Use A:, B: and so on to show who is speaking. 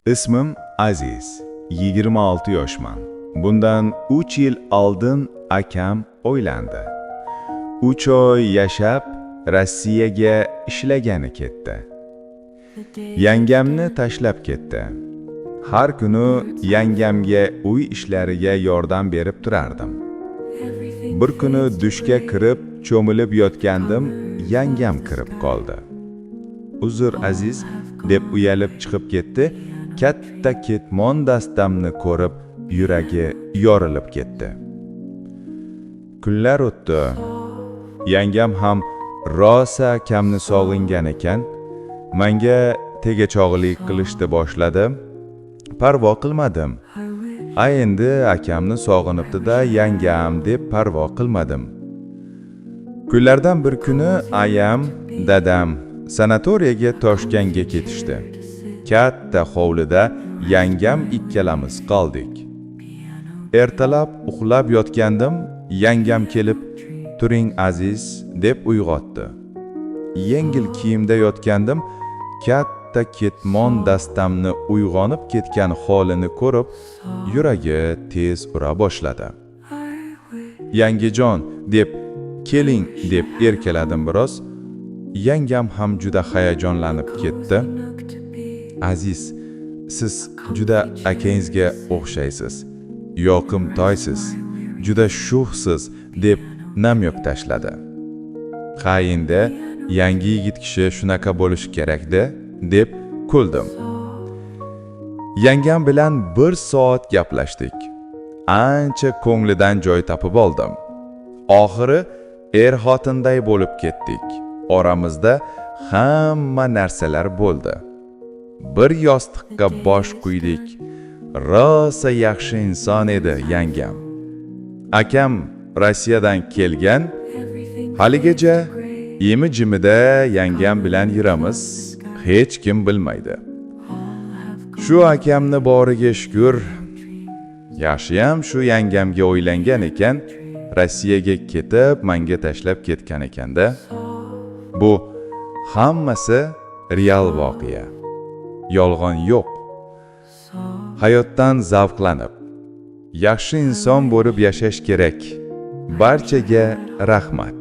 A: İsmim Aziz, 26 yoshman. Bundan 3 yil oldin akam uylandi. 3 oy yashab, Rossiyaga ishlagani ketdi. Yangamni tashlab ketdi. Har kuni yangamga uy ishlariga yordam berib turardim. Bir kuni dushga kirib, cho'milib yotgandim, yangam kirib qoldi. "Uzr Aziz" deb uyalib chiqib ketdi. Katta ketmon dastamni ko'rib, yuragi yorilib ketdi. Kunlar o'tdi. Yangam ham rosa akamni sog'ingan ekan, menga tegachog'lik qilishni boshladi. Parvo qilmadim. Endi akamni sog'inibdi-da, yangam deb parvo qilmadim. Kunlardan bir kuni ayam, dadam sanatoriyaga Toshkentga ketishdi. Katta hovlida yangam ikkalamiz qoldik. Ertalab uxlab yotgandim, yangam kelib, "Turing Aziz" deb uyg'otdi. Yengil kiyimda yotgandim, katta ketmon dastamni uyg'onib ketgan holini ko'rib, yuragi tez ura boshladi. "Yangijon" deb "Keling" deb erkaladim biroz. Yangam ham juda hayajonlanib ketdi. "Aziz, siz juda akangizga o'xshaysiz. Yoqimtoysiz, juda sho'xsiz" deb namyoq tashladi. "Ha endi yangi yigit kishi shunaqa bo'lishi kerak-da" deb kuldim. Yangam bilan 1 soat gaplashdik. Ancha ko'nglidan joy topib oldim. Oxiri er-xotinday bo'lib ketdik. Oramizda hamma narsalar bo'ldi. Bir yostiqqa bosh quydik. Rosa yaxshi inson edi yangam. Akam Rossiyadan kelgan, haligacha imi-jimida yangam bilan yuramiz, hech kim bilmaydi. Shu akamni boriga shukr. Yaxshiyam shu yangamga o'ylangan ekan, Rossiyaga ketib, menga tashlab ketgan ekanda. Bu hammasi real voqea. Yolg'on yo'q. Hayotdan zavqlanib, yaxshi inson bo'lib yashash kerak. Barchaga rahmat.